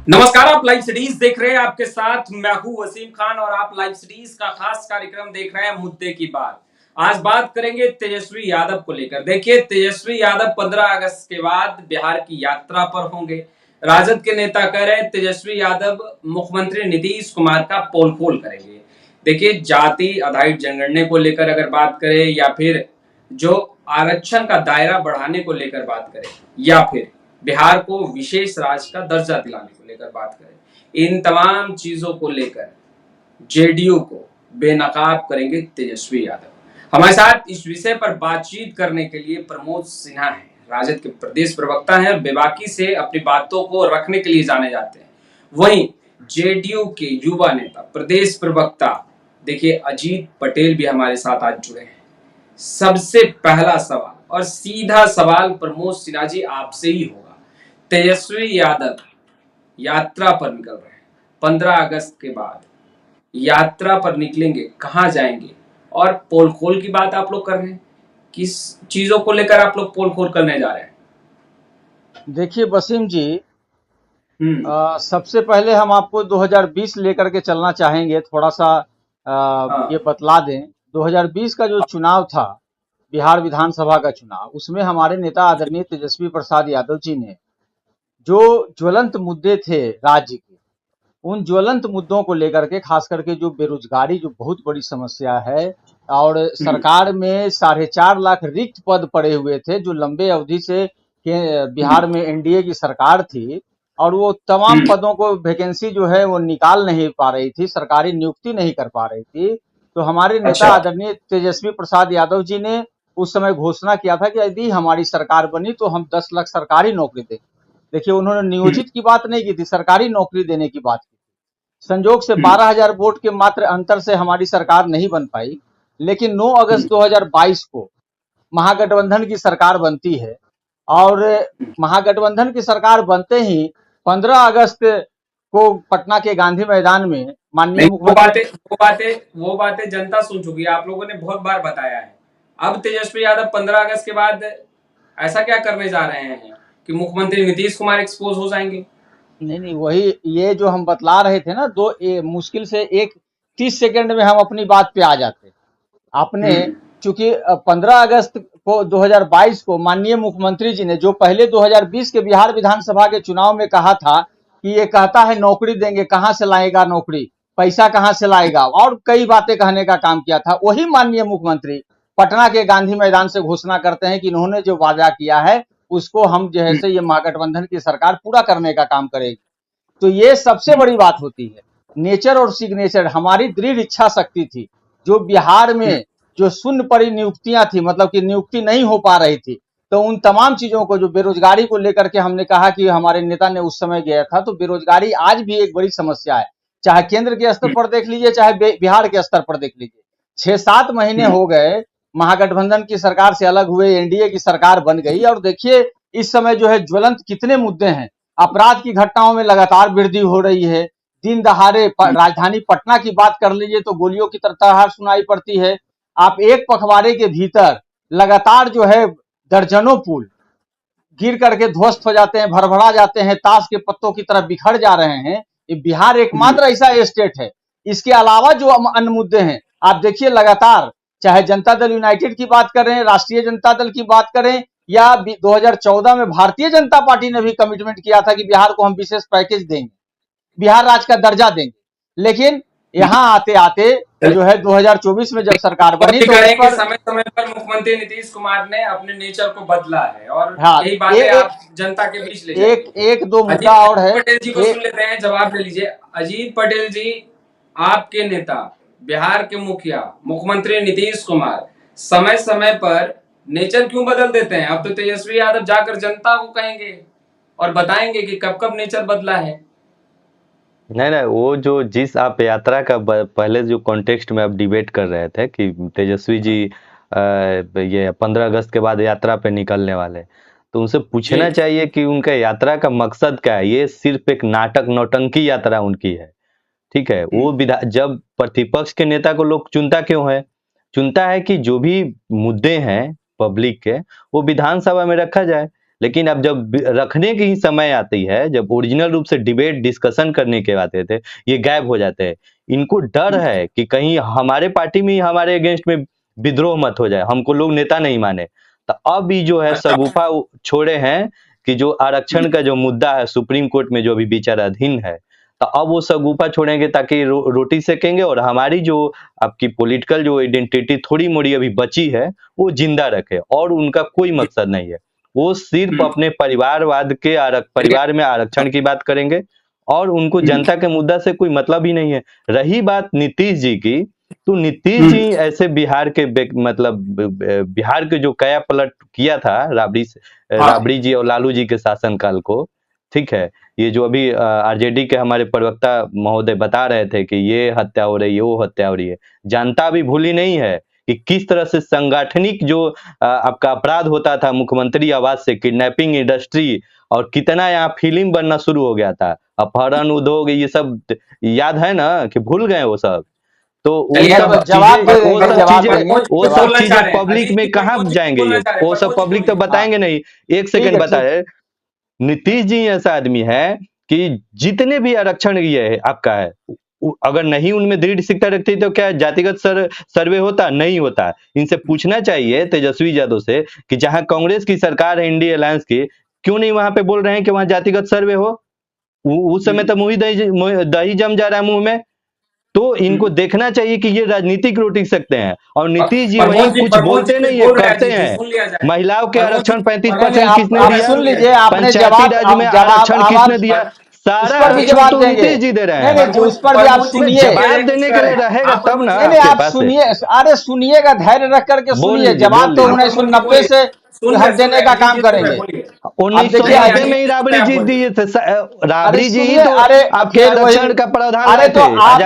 नमस्कार, आप live cities देख रहे हैं। आपके साथ मैं हूं वसीम खान और आप लाइव सिटीज का खास कार्यक्रम देख रहे हैं मुद्दे की बात। आज बात करेंगे तेजस्वी यादव को लेकर। देखिए, तेजस्वी यादव 15 अगस्त के बाद बिहार की यात्रा पर होंगे। राजद के नेता कह रहे हैं तेजस्वी यादव मुख्यमंत्री नीतीश कुमार का पोल खोल करेंगे। देखिए, जाति आधारित जनगणना को लेकर अगर बात करें या फिर जो आरक्षण का दायरा बढ़ाने को लेकर बात करें या फिर बिहार को विशेष राज्य का दर्जा दिलाने को लेकर बात करें, इन तमाम चीजों को लेकर जेडीयू को बेनकाब करेंगे तेजस्वी यादव। हमारे साथ इस विषय पर बातचीत करने के लिए प्रमोद सिन्हा हैं, राजद के प्रदेश प्रवक्ता हैं और बेबाकी से अपनी बातों को रखने के लिए जाने जाते हैं। वहीं जेडीयू के युवा नेता प्रदेश प्रवक्ता देखिए अजीत पटेल भी हमारे साथ आज जुड़े हैं। सबसे पहला सवाल और सीधा सवाल प्रमोद सिन्हा जी आपसे ही होगा। तेजस्वी यादव यात्रा पर निकल रहे हैं 15 अगस्त के बाद, यात्रा पर निकलेंगे, कहां जाएंगे और पोल खोल की बात आप लोग कर रहे हैं। किस चीजों को लेकर आप लोग पोल खोल करने जा रहे हैं? देखिए वसीम जी, सबसे पहले हम आपको 2020 लेकर के चलना चाहेंगे। थोड़ा सा ये हाँ। बतला दें, 2020 का जो चुनाव था, बिहार विधानसभा का चुनाव, उसमें हमारे नेता आदरणीय तेजस्वी प्रसाद यादव जी ने जो ज्वलंत मुद्दे थे राज्य के, उन ज्वलंत मुद्दों को लेकर के, खास करके जो बेरोजगारी जो बहुत बड़ी समस्या है, और सरकार में 4.5 लाख रिक्त पद पड़े हुए थे जो लंबे अवधि से बिहार में एनडीए की सरकार थी, और वो तमाम पदों को वैकेंसी जो है वो निकाल नहीं पा रही थी, सरकारी नियुक्ति नहीं कर पा रही थी। तो हमारे नेता अच्छा। आदरणीय तेजस्वी प्रसाद यादव जी ने उस समय घोषणा किया था कि यदि हमारी सरकार बनी तो हम 10 लाख सरकारी नौकरी देंगे। देखिए, उन्होंने नियोजित की बात नहीं की थी, सरकारी नौकरी देने की बात की। संजोग से 12,000 वोट के मात्र अंतर से हमारी सरकार नहीं बन पाई, लेकिन 9 अगस्त 2022 को महागठबंधन की सरकार बनती है, और महागठबंधन की सरकार बनते ही 15 अगस्त को पटना के गांधी मैदान में माननीय नहीं, मुख्यमंत्री। वो बातें जनता सुन चुकी है, आप लोगों ने बहुत बार बताया है। अब तेजस्वी यादव 15 अगस्त के बाद ऐसा क्या करने जा रहे हैं कि मुख्यमंत्री नीतीश कुमार एक्सपोज हो जाएंगे? नहीं नहीं, वही ये जो हम बतला रहे थे ना, मुश्किल से एक 30 सेकंड में हम अपनी बात पे आ जाते। आपने, चूंकि 15 अगस्त को 2022 को माननीय मुख्यमंत्री जी ने जो पहले 2020 के बिहार विधानसभा के चुनाव में कहा था कि ये कहता है नौकरी देंगे, कहां से लाएगा नौकरी, पैसा कहां से लाएगा, और कई बातें कहने का काम किया था, वही माननीय मुख्यमंत्री पटना के गांधी मैदान से घोषणा करते हैं कि इन्होंने जो वादा किया है उसको हम जो है से ये महागठबंधन की सरकार पूरा करने का काम करेगी। तो ये सबसे बड़ी बात होती है। नेचर और सिग्नेचर, हमारी दृढ़ इच्छा शक्ति थी। जो बिहार में जो शून्य पड़ी नियुक्तियां थी, मतलब कि नियुक्ति नहीं हो पा रही थी, तो उन तमाम चीजों को, जो बेरोजगारी को लेकर के हमने कहा कि हमारे नेता ने उस समय गया था, तो बेरोजगारी आज भी एक बड़ी समस्या है। चाहे केंद्र के स्तर पर देख लीजिए, चाहे बिहार के स्तर पर देख लीजिए। 6-7 महीने हो गए महागठबंधन की सरकार से अलग हुए, एनडीए की सरकार बन गई, और देखिए इस समय जो है ज्वलंत कितने मुद्दे हैं। अपराध की घटनाओं में लगातार वृद्धि हो रही है। दिन दहाड़े राजधानी पटना की बात कर लीजिए तो गोलियों की तरह सुनाई पड़ती है। आप एक पखवाड़े के भीतर लगातार जो है दर्जनों पुल गिर करके ध्वस्त हो जाते हैं, भरभरा जाते हैं, ताश के पत्तों की तरह बिखर जा रहे हैं। ये बिहार एकमात्र ऐसा स्टेट है। इसके अलावा जो अन्य मुद्दे हैं, आप देखिए लगातार, चाहे जनता दल यूनाइटेड की बात करें, राष्ट्रीय जनता दल की बात करें, या 2014 में भारतीय जनता पार्टी ने भी कमिटमेंट किया था कि बिहार को हम विशेष पैकेज देंगे, बिहार राज्य का दर्जा देंगे। लेकिन यहाँ आते आते जो है 2024 में जब सरकार बनी तो उस पर, समय समय पर मुख्यमंत्री नीतीश कुमार ने अपने नेचर को बदला है और हाँ, यही बातें आप जनता के बीच ले एक जाएंगे। एक दो मुद्दा अजीत और है। पटेल जी को सुन एक, लेते हैं, जवाब दे लीजिए। अजीत पटेल जी, आपके नेता, बिहार के मुखिया मुख्यमंत्री नीतीश कुमार समय समय पर नेचर क्यों बदल देते हैं? अब तो तेजस्वी यादव जाकर जनता को कहेंगे और बताएंगे कि कब कब नेचर बदला है। नहीं नहीं, वो जो जिस आप यात्रा का पहले जो कॉन्टेक्स्ट में आप डिबेट कर रहे थे कि तेजस्वी जी ये 15 अगस्त के बाद यात्रा पे निकलने वाले, तो उनसे पूछना जी। चाहिए कि उनका यात्रा का मकसद क्या है। ये सिर्फ एक नाटक नौटंकी यात्रा उनकी है, ठीक है। वो जब प्रतिपक्ष के नेता को लोग चुनता क्यों है? चुनता है कि जो भी मुद्दे हैं पब्लिक के, वो विधानसभा में रखा जाए। लेकिन अब जब रखने की समय आती है, जब ओरिजिनल रूप से डिबेट डिस्कशन करने के आते थे, ये गायब हो जाते हैं। इनको डर है कि कहीं हमारे पार्टी में ही हमारे अगेंस्ट में विद्रोह मत हो जाए, हमको लोग नेता नहीं माने। तो अब ये जो है सगुफा छोड़े हैं कि जो आरक्षण का जो मुद्दा है सुप्रीम कोर्ट में जो अभी विचाराधीन है, तो अब वो सगुफा छोड़ेंगे ताकि रोटी सेकेंगे और हमारी जो आपकी पॉलिटिकल जो आइडेंटिटी थोड़ी मोड़ी अभी बची है वो जिंदा रखे, और उनका कोई मकसद नहीं है। वो सिर्फ अपने परिवारवाद के परिवार में आरक्षण की बात करेंगे और उनको जनता के मुद्दा से कोई मतलब ही नहीं है। रही बात नीतीश जी की, तो नीतीश जी ऐसे बिहार के बिहार के जो काया पलट किया था राबड़ी जी और लालू जी के शासनकाल को, ठीक है, ये जो अभी आरजेडी के हमारे प्रवक्ता महोदय बता रहे थे कि ये हत्या हो रही है, वो हत्या हो रही है, जनता अभी भूली नहीं है कि किस तरह से संगठनिक जो आपका अपराध होता था मुख्यमंत्री आवास से, किडनैपिंग इंडस्ट्री, और कितना यहाँ फिल्म बनना शुरू हो गया था, अपहरण उद्योग, ये सब याद है ना कि भूल गए वो सब। तो वो सब चीजें पब्लिक में कहाँ जाएंगे, ये वो सब पब्लिक तो बताएंगे नहीं। एक सेकंड बता रहे, नीतीश जी ऐसा आदमी है कि जितने भी आरक्षण ये है आपका है, अगर नहीं उनमें दृढ़ शिक्षा रखती तो क्या जातिगत सर्वे होता? नहीं होता। इनसे पूछना चाहिए तेजस्वी यादव से कि जहां कांग्रेस की सरकार है इंडिया अलायंस की, क्यों नहीं वहां पे बोल रहे हैं कि वहां जातिगत सर्वे हो? उस समय तो मुंह दही जम जा रहा है मुंह में। तो इनको देखना चाहिए कि ये राजनीतिक रोटी सकते हैं, और नीतीश जी वही कुछ बोलते नहीं है, करते हैं। महिलाओं के आरक्षण 35% किसने दिया? सुन लीजिए, आपने पंचायती राज में आरक्षण किसने दिया? सारा आरक्षण तो नीतीश जी दे रहे हैं। उस पर भी आप सुनिए, जवाब देने के लिए रहेगा तब ना। आप सुनिए, अरे सुनिएगा, धैर्य रख करके सुनिए। जवाब तो 1990 से हम देने का काम करेंगे। 1990 में ही राबड़ी जी दिए थे, राबड़ी जी ही तो आपके आरक्षण का प्रावधान अरे तो आप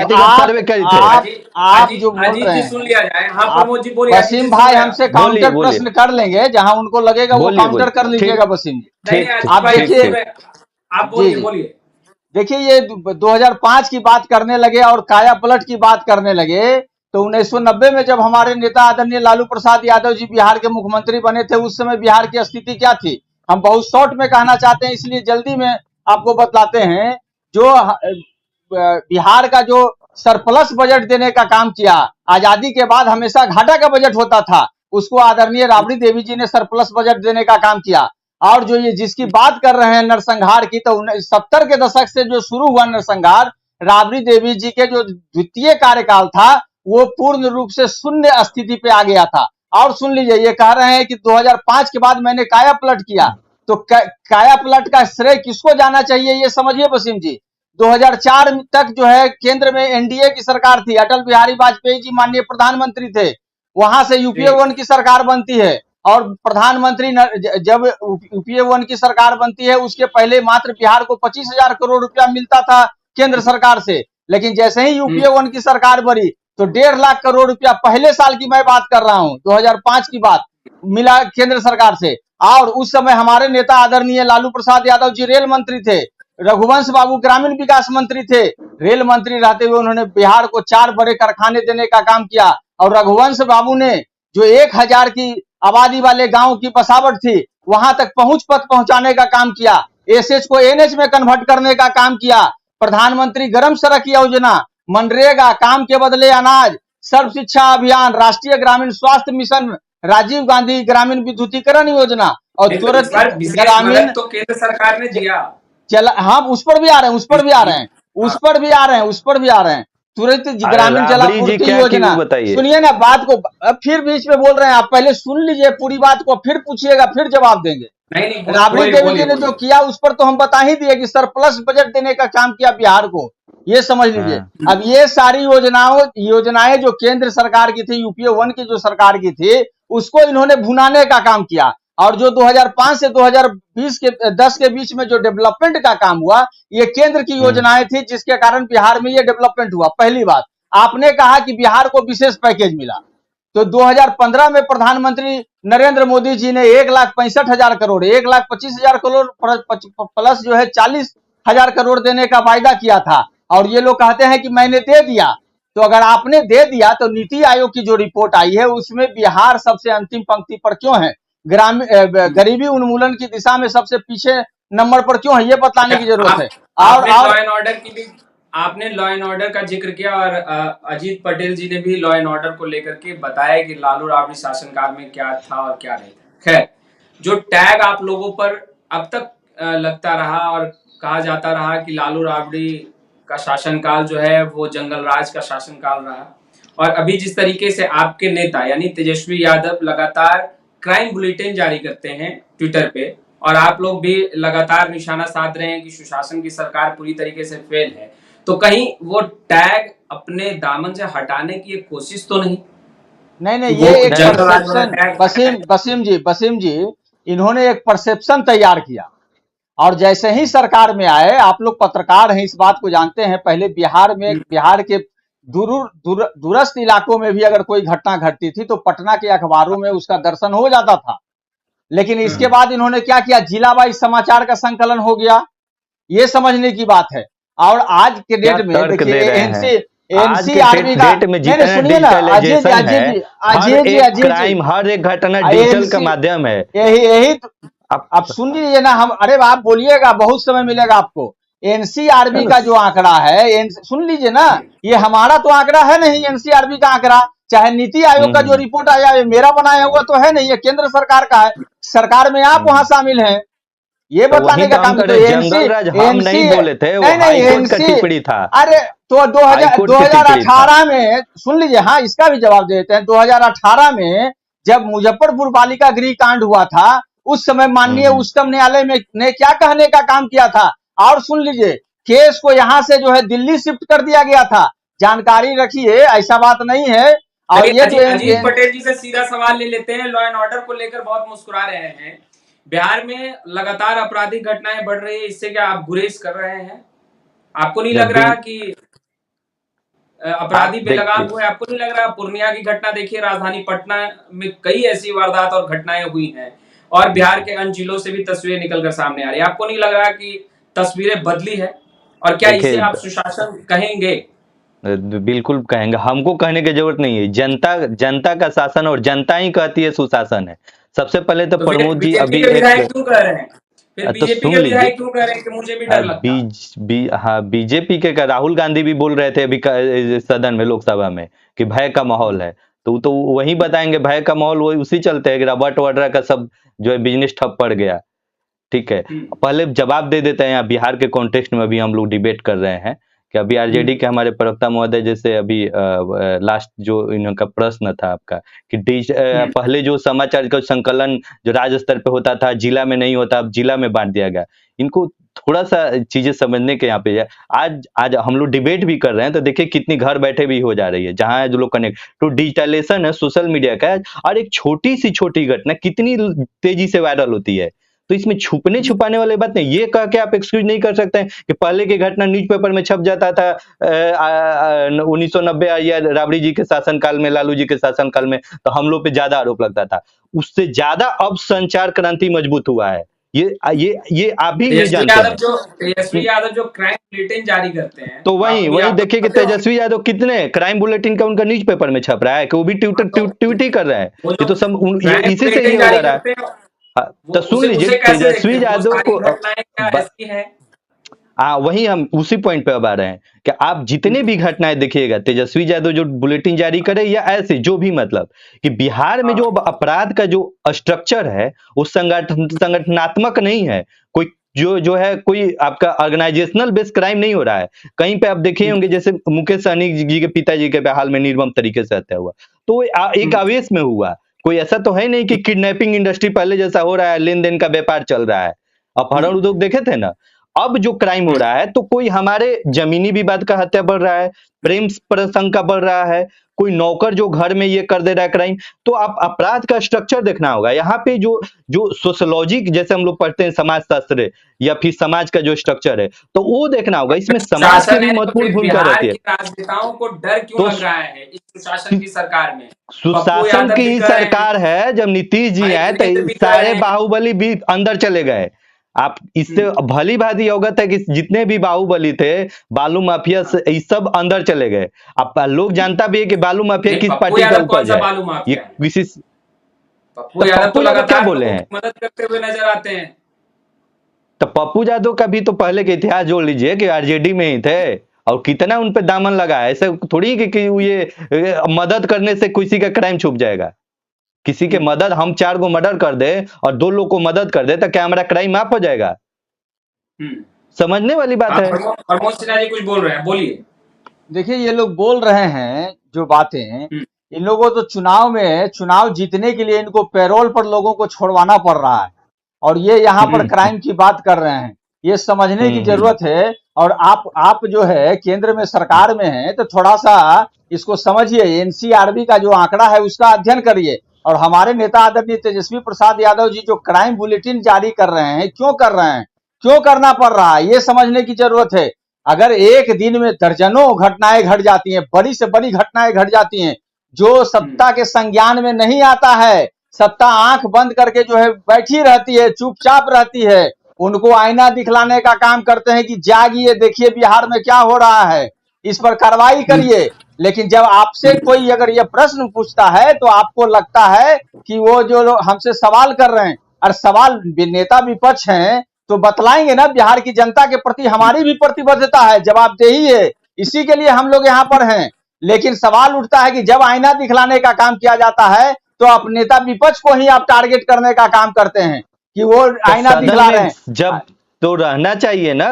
जो बोल रहे हैं, सुन लिया जाए। हाँ प्रमोद जी बोलिए। वसीम भाई हमसे काउंटर प्रश्न कर लेंगे, जहां उनको लगेगा वो काउंटर कर लीजिएगा वसीम जी। आप देखिए, आप बोलिए। देखिए, ये 2005 की बात करने लगे और काया पलट की बात करने लगे, तो 1990 में जब हमारे नेता आदरणीय लालू प्रसाद यादव जी बिहार के मुख्यमंत्री बने थे, उस समय बिहार की स्थिति क्या थी? हम बहुत शॉर्ट में कहना चाहते हैं, इसलिए जल्दी में आपको बतलाते हैं। जो बिहार का जो सरप्लस बजट देने का काम किया, आजादी के बाद हमेशा घाटा का बजट होता था, उसको आदरणीय राबड़ी देवी जी ने सरप्लस बजट देने का काम किया। और जो ये जिसकी बात कर रहे हैं नरसंहार की, तो 70 के दशक से जो शुरू हुआ नरसंहार, राबड़ी देवी जी के जो द्वितीय कार्यकाल था, वो पूर्ण रूप से शून्य स्थिति पे आ गया था। और सुन लीजिए, ये कह रहे हैं कि 2005 के बाद मैंने काया पलट किया, तो काया पलट का श्रेय किसको जाना चाहिए ये समझिए वसीम जी। 2004 तक जो है केंद्र में एनडीए की सरकार थी, अटल बिहारी वाजपेयी जी माननीय प्रधानमंत्री थे, वहां से यूपीए 1 की सरकार बनती है, और प्रधानमंत्री जब यूपीए 1 की सरकार बनती है, उसके पहले मात्र बिहार को 25,000 करोड़ रुपया मिलता था केंद्र सरकार से। लेकिन जैसे ही यूपीए 1 की सरकार बनी, तो 1.5 लाख करोड़ रुपया पहले साल की मैं बात कर रहा हूं, 2005 की बात, मिला केंद्र सरकार से। और उस समय हमारे नेता आदरणीय लालू प्रसाद यादव जी रेल मंत्री थे, रघुवंश बाबू ग्रामीण विकास मंत्री थे। रेल मंत्री रहते हुए उन्होंने बिहार को 4 बड़े कारखाने देने का काम किया, और रघुवंश बाबू ने जो 1000 की आबादी वाले गांव की बसावट थी, वहां तक पहुंच पथ पहुंचाने का काम किया, एसएच को एनएच में कन्वर्ट करने का काम किया, प्रधानमंत्री गरम सड़क योजना, मनरेगा, काम के बदले अनाज, सर्व शिक्षा अभियान, राष्ट्रीय ग्रामीण स्वास्थ्य मिशन, राजीव गांधी ग्रामीण विद्युतीकरण योजना, और तुरंत ग्रामीण तो केंद्र सरकार ने दिया। चला, हाँ उस पर भी आ रहे हैं, उस पर भी आ रहे हैं, उस पर भी आ रहे हैं, उस पर भी आ रहे हैं, तुरंत ग्रामीण जलापूर्ति योजना। सुनिए ना बात को, अब फिर बीच में बोल रहे हैं आप, पहले सुन लीजिए पूरी बात को, फिर पूछिएगा, फिर जवाब देंगे। राबड़ी देवी जी ने जो किया उस पर तो हम बता ही दिए कि सरप्लस बजट देने का काम किया बिहार को, ये समझ लीजिए। अब ये सारी योजनाएं जो केंद्र सरकार की थी, यूपीए 1 की जो सरकार की थी, उसको इन्होंने भुनाने का काम किया। और जो 2005 से 2020 के 10 के बीच में जो डेवलपमेंट का काम हुआ, ये केंद्र की योजनाएं थी, जिसके कारण बिहार में ये डेवलपमेंट हुआ। पहली बात, आपने कहा कि बिहार को विशेष पैकेज मिला, तो 2015 में प्रधानमंत्री नरेंद्र मोदी जी ने 1,65,000 करोड़, 1,25,000 करोड़ प्लस जो है 40,000 करोड़ देने का वायदा किया था। और ये लोग कहते हैं कि मैंने दे दिया, तो अगर आपने दे दिया तो नीति आयोग की जो रिपोर्ट आई है उसमें बिहार सबसे अंतिम पंक्ति पर क्यों है? गरीबी उन्मूलन की दिशा में सबसे पीछे नंबर पर क्यों है, ये बतलाने की जरूरत है। और आपने लॉ एंड ऑर्डर की भी, आपने लॉ एंड ऑर्डर का जिक्र किया और अजीत पटेल जी ने भी लॉ एंड ऑर्डर को लेकर के बताया कि लालू राबड़ी शासनकाल में क्या था और क्या नहीं था। खैर, जो टैग आप लोगों पर अब तक लगता रहा और कहा जाता रहा कि लालू राबड़ी का शासनकाल जो है वो जंगल राज का शासनकाल रहा, और अभी जिस तरीके से आपके नेता यानी तेजस्वी यादव लगातार क्राइम बुलेटिन जारी करते हैं ट्विटर पे, और आप लोग भी लगातार निशाना साध रहे हैं कि सुशासन की सरकार पूरी तरीके से फेल है, तो कहीं वो टैग अपने दामन से हटाने की एक कोशिश तो नहीं? नहीं, वो ये एक जंगल राज वाला परसेप्शन, टैग वसीम जी, इन्होंने एक परसेप्शन तैयार किया। और जैसे ही सरकार में आए, आप लोग पत्रकार हैं, इस बात को जानते हैं, पहले बिहार के दूरस्थ इलाकों में भी अगर कोई घटना घटती थी तो पटना के अखबारों में उसका दर्शन हो जाता था। लेकिन इसके बाद इन्होंने क्या किया, जिला वाइज समाचार का संकलन हो गया, ये समझने की बात है। और आज के क्या डेट में तर्क दे देखिए रहे हैं? आज के एनसीआरबी का, डेट में नहीं जितना सुनिए ना, डिजिटलाइजेशन है, हर एक अजय जी, क्राइम, हर एक घटना डिजिटल का एनसी माध्यम है। यही आप अब सुन लीजिए ना, हम, अरे आप बोलिएगा, बहुत समय मिलेगा आपको। एनसीआरबी का जो आंकड़ा है, सुन लीजिए ना, ये हमारा तो आंकड़ा है नहीं, एनसीआरबी का आंकड़ा, चाहे नीति आयोग का जो रिपोर्ट आया है, मेरा बनाया हुआ तो है नहीं, ये केंद्र सरकार का है। सरकार में आप वहां शामिल हैं, ये तो वहीं बतलाने तो का हम काम। कर तो रहे, एनसी जंगल राज हम एनसी नहीं बोले थे, वो नहीं हाईकोर्ट का एनसी, टिप्पणी था। अरे तो हाईकोर्ट की टिप्पणी था। 2018 में, सुन लीजिए, हाँ इसका भी जवाब देते हैं। 2018 में जब मुजफ्फरपुर बालिका गृह कांड हुआ था, उस समय माननीय उच्चतम न्यायालय में ने क्या कहने का काम किया था, और सुन लीजिए, केस को यहां से जो है दिल्ली शिफ्ट कर दिया गया था। जानकारी रखिए, ऐसा बात नहीं है। और ये जो अजीत पटेल जी से सीधा सवाल ले लेते हैं, लॉ एंड ऑर्डर को लेकर बहुत मुस्कुरा रहे हैं, बिहार में लगातार आपराधिक घटनाएं बढ़ रही है, इससे क्या आप गुरेज कर रहे हैं? आपको नहीं लग रहा कि अपराधी बेलगाम हुए? आपको नहीं लग रहा? पूर्णिया की घटना देखिए, राजधानी पटना में कई ऐसी वारदात और घटनाएं हुई हैं, और बिहार के अन्य जिलों से भी तस्वीरें निकलकर सामने आ रही है। आपको नहीं लग रहा कि तस्वीरें बदली है? और क्या इसे आप सुशासन कहेंगे? बिल्कुल कहेंगे, हमको कहने की जरूरत नहीं है, जनता का शासन और जनता ही कहती है सुशासन है। सबसे पहले तो प्रमोद जी अभी विधायक क्यों कह रहे हैं? फिर तो बीजेपी सुन के लीजिए, विधायक क्यों कह रहे हैं कि मुझे भी डर लगता है? हाँ, बीजेपी के राहुल गांधी भी बोल रहे थे अभी सदन में, लोकसभा में, कि भय का माहौल है। तो वही बताएंगे, भय का माहौल वही उसी चलते है कि रॉबर्ट वाड्रा का सब जो है बिजनेस ठप पड़ गया। ठीक है, पहले जवाब दे देते हैं। यहाँ बिहार के कॉन्टेक्स्ट में अभी हम लोग डिबेट कर रहे हैं कि अभी आरजेडी के हमारे प्रवक्ता महोदय, जैसे अभी लास्ट जो इनका प्रश्न था आपका कि पहले जो समाचार का संकलन जो राज्य स्तर पे होता था, जिला में नहीं होता, अब जिला में बांट दिया गया। इनको थोड़ा सा चीजें समझने के यहाँ पे है। आज हम लोग डिबेट भी कर रहे हैं, तो देखिए कितनी घर बैठे भी हो जा रही है, जहां जो लोग कनेक्ट, तो डिजिटलाइजेशन है, सोशल मीडिया का है, और एक छोटी सी छोटी घटना कितनी तेजी से वायरल होती है। तो इसमें छुपने छुपाने वाली बात नहीं, ये कह के आप एक्सक्यूज नहीं कर सकते हैं कि पहले की घटना न्यूज़पेपर में छप जाता था 1990 या राबड़ी जी के शासनकाल में, लालू जी के शासनकाल में, तो हम लोग पे ज्यादा आरोप लगता था। उससे ज्यादा अब संचार क्रांति मजबूत हुआ है, ये आप भी ये जानते हैं। तेजस्वी यादव जो क्राइम बुलेटिन जारी करते हैं, तो वही देखिए कि तेजस्वी यादव कितने क्राइम बुलेटिन का उनका न्यूज़पेपर में छप रहा है, कि वो भी ट्वीट ही कर रहे हैं। ये तो सब इसी से ये हो जा रहा है। तो सुन लीजिए, तेजस्वी यादव को वही हम उसी पॉइंट पे अब आ रहे हैं कि आप जितने भी घटनाएं देखिएगा, तेजस्वी यादव जो बुलेटिन जारी करे या ऐसे जो भी, मतलब कि बिहार में जो अपराध का जो स्ट्रक्चर है वो संगठनात्मक नहीं है। कोई जो है, कोई आपका ऑर्गेनाइजेशनल बेस क्राइम नहीं हो रहा है। कहीं पे आप देखे होंगे, जैसे मुकेश सहनी जी के पिताजी के हाल में निर्मम तरीके से हत्या हुआ, तो एक आवेश में हुआ। कोई ऐसा तो है नहीं कि किडनैपिंग इंडस्ट्री पहले जैसा हो रहा है, लेन देन का व्यापार चल रहा है। अपहरण उद्योग देखे थे ना। अब जो क्राइम हो रहा है, तो कोई हमारे जमीनी विवाद का हत्या बढ़ रहा है, प्रेम प्रसंग का बढ़ रहा है, कोई नौकर जो घर में ये कर दे रहा है क्राइम। तो आप अपराध का स्ट्रक्चर देखना होगा। यहाँ पे जो सोशोलॉजी जैसे हम लोग पढ़ते हैं, समाज शास्त्र या फिर समाज का जो स्ट्रक्चर है, तो वो देखना होगा। इसमें समाज की भी महत्वपूर्ण भूमिका रहती है। राजनेताओं को डर क्यों लग रहा है इस सुशासन की सरकार में? सुशासन की ही सरकार है। जब नीतीश जी आए तो सारे बाहुबली भी अंदर चले गए। आप इससे भली भांति अवगत है कि जितने भी बाहुबली थे, बालू माफिया से सब अंदर चले गए। अब लोग जानता भी है कि बालू माफिया किस पार्टी का उपज है। ये किसी पप्पू तो यादव तो पप्पू यादव क्या लगातार बोले लोगों हैं? की मदद करते हुए नजर आते हैं। तो पप्पू यादव का भी तो पहले के इतिहास जोड़ लीजिए कि आरजेडी में ही थे, और कितना उन पे दामन लगा है। ऐसे थोड़ी कि ये मदद करने से किसी का क्राइम छुप जाएगा। किसी के मदद, हम 4 गो मर्डर कर दे और 2 लोग को मदद कर दे, तो क्या हमारा क्राइम माफ हो जाएगा? समझने वाली बात हाँ, है। प्रमोद सिन्हा जी कुछ बोल रहे हैं, बोलिए। देखिए ये लोग बोल रहे हैं जो बातें, इन लोगों तो चुनाव में, चुनाव जीतने के लिए इनको पैरोल पर लोगों को छोड़वाना पड़ रहा है, और ये यहाँ पर क्राइम की बात कर रहे हैं। ये समझने की जरूरत है। और आप जो है केंद्र में सरकार में है, तो थोड़ा सा इसको समझिए। एनसीआरबी का जो आंकड़ा है उसका अध्ययन करिए। और हमारे नेता आदरणीय तेजस्वी प्रसाद यादव जी जो क्राइम बुलेटिन जारी कर रहे हैं, क्यों कर रहे हैं, क्यों करना पड़ रहा है, ये समझने की जरूरत है। अगर एक दिन में दर्जनों घटनाएं घट जाती हैं, बड़ी से बड़ी घटनाएं घट जाती हैं, जो सत्ता के संज्ञान में नहीं आता है, सत्ता आंख बंद करके जो है बैठी रहती है, चुपचाप रहती है, उनको आईना दिखलाने का काम करते हैं कि जागिए, देखिए बिहार में क्या हो रहा है, इस पर कार्रवाई करिए। लेकिन जब आपसे कोई अगर ये प्रश्न पूछता है तो आपको लगता है कि वो जो लोग हमसे सवाल कर रहे हैं, और सवाल नेता विपक्ष हैं तो बतलाएंगे ना, बिहार की जनता के प्रति हमारी भी प्रतिबद्धता है, जवाबदेही है, इसी के लिए हम लोग यहाँ पर हैं। लेकिन सवाल उठता है कि जब आईना दिखलाने का काम किया जाता है तो आप नेता विपक्ष को ही आप टारगेट करने का काम करते हैं कि वो आईना दिखला रहे हैं। जब तो रहना चाहिए ना,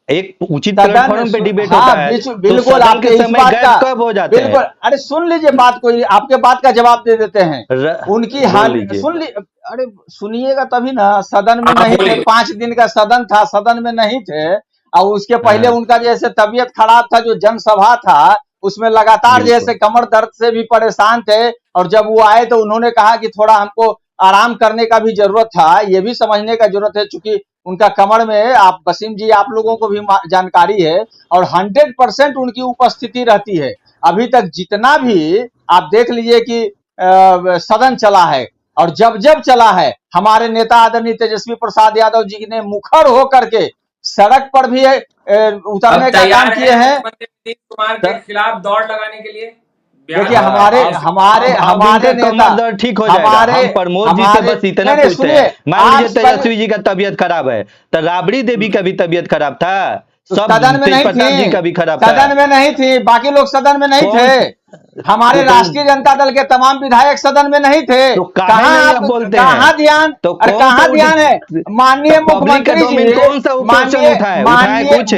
एक उचित सदन प्लेटफॉर्म पे डिबेट हाँ, होता है, तो बिल्कुल सदन आपके के इस समय बात गायब का कब हो जाते बिल्कुल। हैं? अरे सुन लीजिए बात, कोई आपके बात का जवाब दे देते हैं। उनकी बोल हाल लीजिए। सुन ली, अरे सुनिएगा तभी ना। सदन में हाँ, नहीं थे, बोलिए। 5 दिन का सदन था, सदन में नहीं थे। और उसके पहले हाँ, उनका जैसे तबीयत खराब था, जो जनसभा था उसमें लगातार बिल्कुल। जैसे कमर दर्द से भी परेशान थे, और जब वो आए तो उन्होंने कहा कि थोड़ा हमको आराम करने का भी जरूरत था। ये भी समझने का जरूरत है, चूंकि उनका कमर में, आप वसीम जी आप लोगों को भी जानकारी है, और 100% उनकी उपस्थिति रहती है। अभी तक जितना भी आप देख लीजिए कि सदन चला है, और जब जब चला है, हमारे नेता आदरणीय तेजस्वी प्रसाद यादव जी ने मुखर होकर के सड़क पर भी उतरने का काम किए हैं। मुख्यमंत्री नीतीश कुमार के खिलाफ दौड़ लगाने के लिए। देखिए हमारे हमारे हमारे नेता, कमर दर्द ठीक हो जाएगा। हमारे हम प्रमोद जी से हमारे बस इतना नहीं, पूछते सुनिए, हैं, मान लीजिए आज तेजस्वी जी का तबीयत खराब है, तो राबड़ी देवी का भी तबीयत खराब था, तो सब सदन में तेज नहीं प्रताप जी थी, का भी खराब था। सदन में नहीं थी, बाकी लोग सदन में नहीं थे। हमारे तो राष्ट्रीय जनता दल के तमाम विधायक सदन में नहीं थे। तो काहे कहाँ नहीं आप आप बोलते हैं? कहाँ ध्यान, तो और कौन कहाँ सा ध्यान है? माननीय तो पब्लिक का मुख्यमंत्री जी, डोमेन कौन सा क्वेश्चन माननीय उठाए माननीय कुछ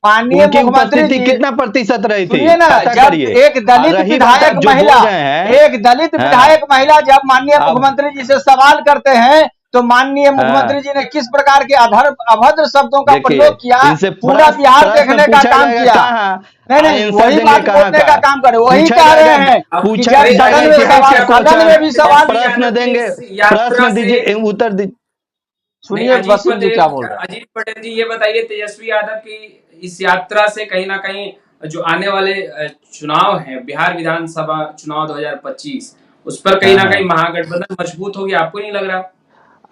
माननीय उनकी मुख्यमंत्री उपस्थिति जी, कितना प्रतिशत रही थी, सुनिए ना, पता जब करिए। एक दलित रही बात विधायक आप जो महिला, बोल रहे हैं, एक दलित हाँ, विधायक महिला जब माननीय अब मुख्यमंत्री जी से सवाल करते हैं, तो माननीय हाँ, मुख्यमंत्री जी ने किस प्रकार के अभद्र शब्दों का देखिए प्रयोग किया, इनसे पूरा बिहार प्रश्न देखने का पूछा काम जाएगा किया। कहाँ, नहीं नहीं, आंसर वही देंगे बात कहाँ बोलने का काम करे, वही पूछा कह रहे जाएगा, हैं कि पूछा जब जाएगा सदन में इतिहास सवाल, का सदन में भी सवाल, प्रश्न देंगे, यात्रा प्रश्न से दीजिए, उत्तर दीजिए। नहीं, सुनिए वसीम जी क्या बोल रहे हैं। अजीत पटेल जी ये बताइए, तेजस्वी यादव की इस यात्रा से कहीं ना कहीं जो आने वाले चुनाव हैं, बिहार विधानसभा चुनाव 2025, उस पर कहीं ना कहीं महागठबंधन मजबूत होगी, आपको नहीं लग रहा?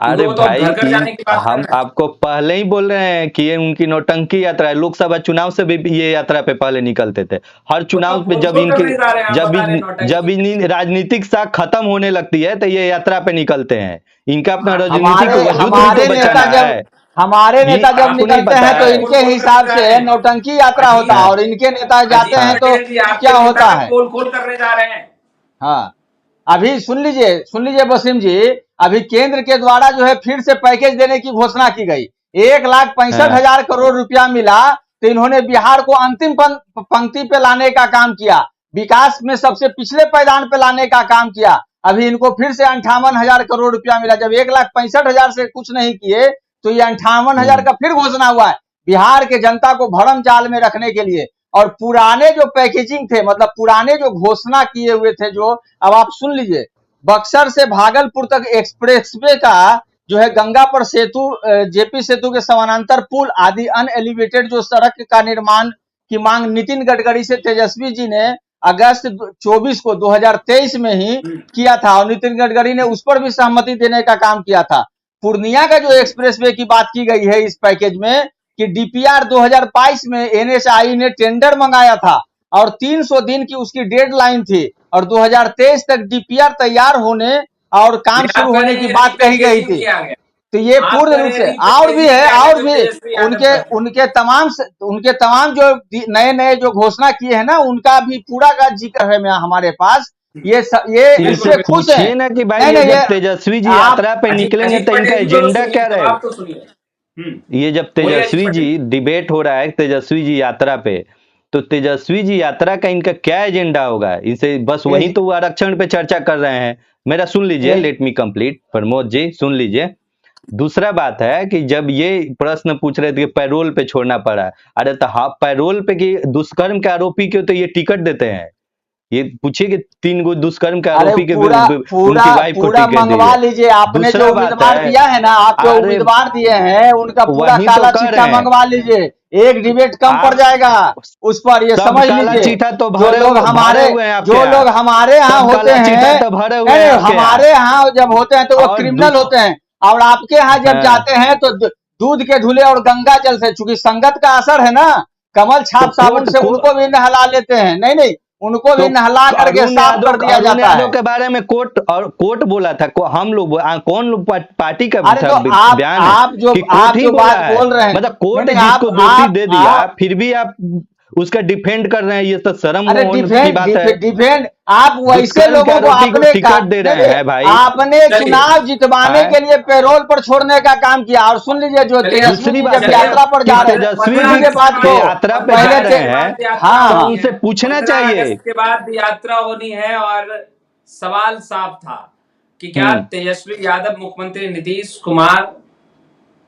क्योंकि अरे वो तो अब भाई, घर घर जाने की बात कर हम रहे हैं। आपको पहले ही बोल रहे हैं कि ये उनकी नौटंकी यात्रा है। लोकसभा चुनाव से भी ये यात्रा पे पहले निकलते थे। हर चुनाव पे जब बोल कर इनकी नहीं जा रहे हैं, आप बता रहे हैं नौटंकी। जब इनकी राजनीतिक साख खत्म होने लगती है तो ये यात्रा पे निकलते हैं। इनका अपना राजनीतिक हमारे वजूद भी हमारे तो नेता बचाना जब है। हमारे नेता जब आपको नहीं निकलते पता हैं तो है? इनके हिसाब से नौटंकी यात्रा होता है, और इनके नेता जाते अजीत हैं तो पटेल जी आपके क्या नेता होता का है। पोल खोल करने जा रहे हैं। हाँ, अभी सुन लीजिए वसीम जी, अभी केंद्र के द्वारा जो है फिर से पैकेज देने की घोषणा की गई। 1,65,000 करोड़ रुपया मिला, तो इन्होंने बिहार को अंतिम पंक्ति पे लाने का काम किया, विकास में सबसे पिछले पायदान पे लाने का काम किया। अभी इनको फिर से 58,000 करोड़ रुपया मिला। जब 1,65,000 से कुछ नहीं किए, तो ये 58,000 का फिर घोषणा हुआ है, बिहार के जनता को भरम जाल में रखने के लिए। और पुराने जो पैकेजिंग थे, मतलब पुराने जो घोषणा किए हुए थे, जो अब आप सुन लीजिए, बक्सर से भागलपुर तक एक्सप्रेसवे का जो है, गंगा पर सेतु, जेपी सेतु के समानांतर पुल आदि अनएलिवेटेड जो सड़क का निर्माण की मांग नितिन गडकरी से तेजस्वी जी ने अगस्त 24 को 2023 में ही किया था, और नितिन गडकरी ने उस पर भी सहमति देने का काम किया था। पूर्णिया का जो एक्सप्रेसवे की बात की गई है इस पैकेज में, कि डीपीआर 2022 में एनएचआई ने टेंडर मंगाया था, और 300 दिन की उसकी डेडलाइन थी, और 2023 तक डीपीआर तैयार होने और काम नहीं, आप शुरू कह होने रहे की हैं बात कही गई रिप्लेसिंग थी। किया गया। तो ये आप पूर्ण कह रूप रहे से हैं और भी रिप्लेसिंग है, किया गया और जो भी तेजस्वी यादव उनके कर रहे उनके तमाम जो नए नए जो घोषणा किए हैं ना, उनका भी पूरा का जिक्र है हमारे पास। हैं। ये बिल्कुल इससे बिल्कुल। खुश हैं। पूछिए ना कि भाई नहीं ये नहीं, जब ये तेजस्वी जी आप यात्रा पे अजीत निकलेंगे अजीत तो इनका पटेल जी को तो एजेंडा सुनिए, क्या जवाब रहेगा? तो सुनिए। ये जब बोलिए अजीत तेजस्वी जी पटेल। डिबेट हो रहा है तेजस्वी जी यात्रा पे, तो तेजस्वी जी यात्रा का इनका क्या एजेंडा होगा? इनसे बस वही एज, तो आरक्षण पे चर्चा कर रहे हैं। मेरा सुन लीजिए, as, let me complete, Pramod ji सुन लीजिए। दूसरा बात है कि जब ये प्रश्न पूछ रहे थे कि पैरोल पे छोड़ना पड़ा, अरे तो हाँ, पैरोल पे कि दुष्कर्म के आरोपी को तो ये टिकट देते हैं। ये पूछिए कि 3 गो दुष्कर्म के अरे आरोपी के पूरा पूरा उनकी वाइफ को पूरा टिकट दी मंगवा है। लीजिए। आपने जो दूसरा बात उम्मीदवार है, दिया है ना, आप जो अरे उम्मीदवार दिए हैं उनका पूरा वही तो काला कह चिट्ठा रहे हैं मंगवा लीजिए। एक डिबेट कम पड़ आप। जाएगा उस पर, ये सब समझ काला लीजिए। चीठा तो जो लोग भरे हमारे हुए हैं आपके जो यहाँ। लोग हमारे यहाँ सब होते काला चीठा हैं, तो भरे हुए नहीं हैं नहीं, आपके यहाँ। हमारे यहाँ जब होते हैं तो वो और क्रिमिनल होते हैं, और आपके यहाँ जब हाँ, जाते हैं तो दूध के धुले और गंगा जल से, चूंकि संगत का असर है ना, कमल तो छाप साबुन कोर्ट से को उनको भी नहला लेते हैं। नहीं नहीं, उनको तो भी नहला करके साफ कर दिया अरुण जाता यादव है। के बारे में कोर्ट बोला था। हम लोग कौन लोग पार्टी का अरे तो बयान है कि कोर्ट आप ही जो बोला बात है? बोल रहे हैं, मतलब नहीं कोर्ट नहीं, जिसको दोषी दे दिया, आप फिर भी आप उसका डिफेंड कर रहे हैं, ये तो शर्म अरे होने की डिफेंड बात है। डिफेंड आप वैसे दुष्कर्म के लोगों को आरोपी को आपने टिकट दे नहीं रहे नहीं, हैं भाई। आपने चलिए चुनाव जितवाने आए? के लिए पैरोल पर छोड़ने का काम किया। और सुन लीजिए, जो चलिए अब तेजस्वी दूसरी जी बात जब है यात्रा पर कि जा रहे, तेजस्वी सुन जी लीजिए बात के को। यात्रा पे 15 जा पहले अगस्त रहे के बाद हैं यात्रा हाँ तो हाँ, होनी उनसे है। पूछना 15 चाहिए। अगस्त के बाद यात्रा होनी है और सवाल साफ था कि क्या हम्म। तेजस्वी यादव मुख्यमंत्री नीतीश कुमार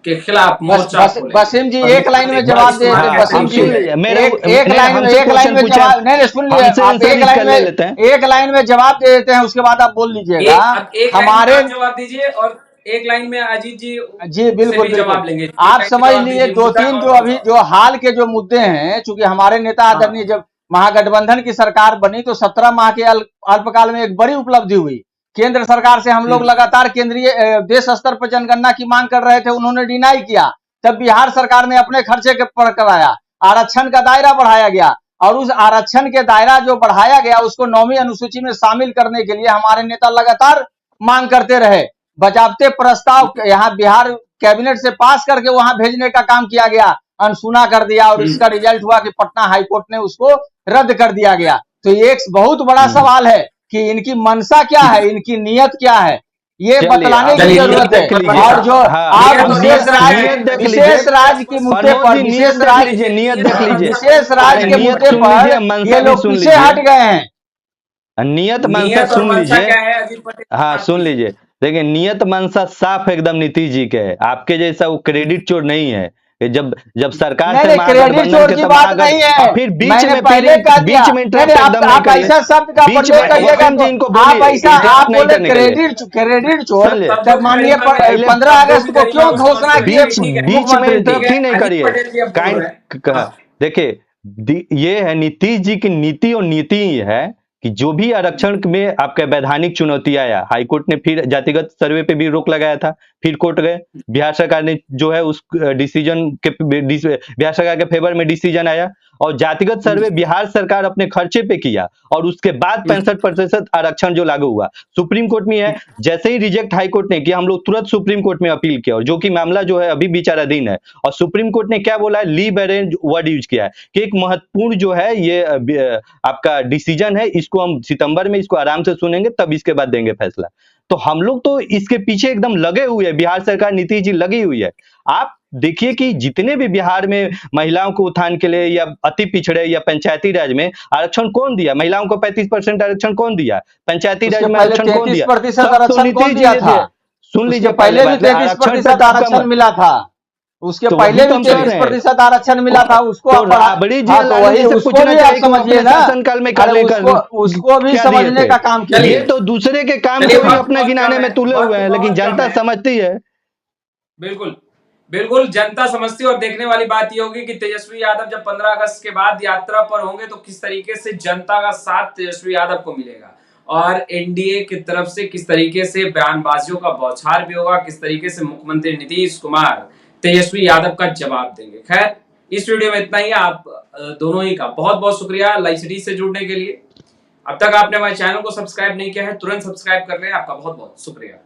के खिलाफ बस मोर्चा बस खोलेंगे। वसीम जी और एक लाइन मुख्यमंत्री में जवाब नीतीश दे कुमार दे। हाँ, कहते वसीम अब जी सुन नहीं है। लीजिए मेरा एक नहीं नहीं, हमसे एक लाइन क्वेश्चन में पूछे, जवाब, नहीं नहीं, सुन लिए हमसे आप। आंसर इसका ले लेते हैं। एक लाइन में जवाब दे देते हैं, उसके बाद आप बोल लीजिएगा। अब एक लाइन में हमारे आप जवाब दीजिए और एक लाइन में अजीत जी जी से बिल्कुल भी बिल्कुल, जवाब लेंगे। एक आप लाइन में समझ जवाब लीजिए। दीजिए, दो मुद्दा तीन जो कौन अभी सा। जो हाल के जो मुद्दे हैं, चूंकि हमारे नेता आदरणीय हाँ जब महागठबंधन की सरकार बनी तो 17 माह के अल्पकाल में एक बड़ी उपलब्धि हुई। केंद्र सरकार से हम लोग लगातार केंद्रीय देश स्तर पर जनगणना की मांग कर रहे थे, उन्होंने डिनाई किया। तब बिहार सरकार ने अपने खर्चे के पर कराया, आरक्षण का दायरा बढ़ाया गया, और उस आरक्षण के दायरा जो बढ़ाया गया उसको 9वीं अनुसूची में शामिल करने के लिए हमारे नेता लगातार मांग करते रहे। बजाबते प्रस्ताव यहाँ बिहार कैबिनेट से पास करके वहां भेजने का काम किया गया, अनसुना कर दिया, और इसका रिजल्ट हुआ कि पटना हाईकोर्ट ने उसको रद्द कर दिया गया। तो ये एक बहुत बड़ा सवाल है कि इनकी मंशा क्या है, इनकी नीयत क्या है, ये चलिए बतलाने अब की चलिए नियत जरूरत है। देख लीजिए। और जो हाँ, आप नियत अब और नियत मंशा क्या है देख अजीत लीजिए। विशेष पटेल राज्य स्पष्ट के सुनिए। मुद्दे प्रमोद पर, जी नियत विशेष देख राज्य लीजिए, नियत नियत देख और लीजिए। मंशा विशेष अरे राज्य के नियत मुद्दे सुन लीजिए, पर मंशा ये भी लोग सुन पीछे लीजिए। हट गए हैं। नियत मंशा नियत और सुन मंशा लीजिए। क्या है अजीत पटेल हाँ बात सुन कीजिए। लीजिए, देखिए नियत मंशा साफ एकदम नीतीश जी के है, आपके जैसा वो क्रेडिट चोर नहीं है। ये जब जब सरकार नहीं थे नहीं, क्रेडिट महागठबंधन चोर के, की तब बात नहीं है। और फिर मैंने पहले कह दिया, बीच में नहीं नहीं, इंटरप्ट एकदम नहीं आप करिए। ऐसा शब्द का बीच में प्रयोग करिएगा वसीम तो जी इनको आप बोलिए ऐसा आप इंटरप्ट नहीं बोले करने के लिए। क्रेडिट चोर। समझ लिए? तब माननीय पहले 15 शब्दों अगस्त की को गरिमा क्यों को घोषणा समझते किए हुए ठीक है। बीच में मुख्यमंत्री जी? ठीक इंटरप्ट है, ही नहीं अजीत करिए। पटेल जी अब बोल रहे हैं। हाँ देखिए ये है नीतीश जी की नीति, और नीति ही है कि जो भी आरक्षण में आपका वैधानिक चुनौती आया, हाईकोर्ट ने फिर जातिगत सर्वे पे भी रोक लगाया था, फिर कोर्ट गए, बिहार सरकार ने जो है उस डिसीजन के बिहार सरकार के फेवर में डिसीजन आया, और जातिगत सर्वे बिहार सरकार अपने खर्चे पे किया, और उसके बाद 65% आरक्षण जो लागू हुआ सुप्रीम कोर्ट में है। जैसे ही रिजेक्ट हाई कोर्ट ने किया, हम लोग तुरंत सुप्रीम कोर्ट में अपील किया, और जो कि मामला जो है अभी विचाराधीन है, और सुप्रीम कोर्ट ने क्या बोला है, लीव अरेंज वर्ड यूज किया है कि एक महत्वपूर्ण जो है ये आपका डिसीजन है, इसको हम सितंबर में इसको आराम से सुनेंगे, तब इसके बाद देंगे फैसला। तो हम लोग तो इसके पीछे एकदम लगे हुए हैं, बिहार सरकार नीतीश जी लगी हुई है। आप देखिए कि जितने भी बिहार में महिलाओं को उत्थान के लिए या अति पिछड़े या पंचायती राज में आरक्षण कौन दिया? महिलाओं को 35% आरक्षण कौन दिया? पंचायती राज उसके में पहले आरक्षण कौन दिया? 33% सब तो आरक्षण कौन नीतीश जी दिया ने था? दिया। सुन उसके लीजिए पहले भी आरक्षण 33% तक आपका आरक्षण मिला था। उसके तो वही पहले तो भी हम कह रहे हैं। 33% आरक्षण मिला था, उसको तो आप बढ़ा। राबड़ी जी हाँ और तो लालू वही, जी से उसको पूछना भी आप चाहिए कि वो समझिए अपने ना। शासनकाल में अरे कर उसको भी क्या दिए समझने थे? का काम चलिए ये कीजिए। तो दूसरे के काम चलिए को भी वक्त अपना बहुत कम गिनाने है, में तुले हुए वक्त हैं, लेकिन बहुत कम जनता है। समझती है। बिल्कुल बिल्कुल जनता समझती है। और देखने वाली बात ये होगी कि तेजस्वी यादव जब 15 अगस्त के बाद यात्रा पर होंगे तो किस तरीके से जनता का साथ तेजस्वी यादव को मिलेगा, और एनडीए की तरफ से किस तरीके से बयानबाजियों का बौछार भी होगा, किस तरीके से मुख्यमंत्री नीतीश कुमार तेजस्वी यादव का जवाब देंगे। खैर इस वीडियो में इतना ही। आप दोनों ही का बहुत बहुत शुक्रिया लाइव सिटी से जुड़ने के लिए। अब तक आपने हमारे चैनल को सब्सक्राइब नहीं किया है, तुरंत सब्सक्राइब कर लें। आपका बहुत बहुत शुक्रिया।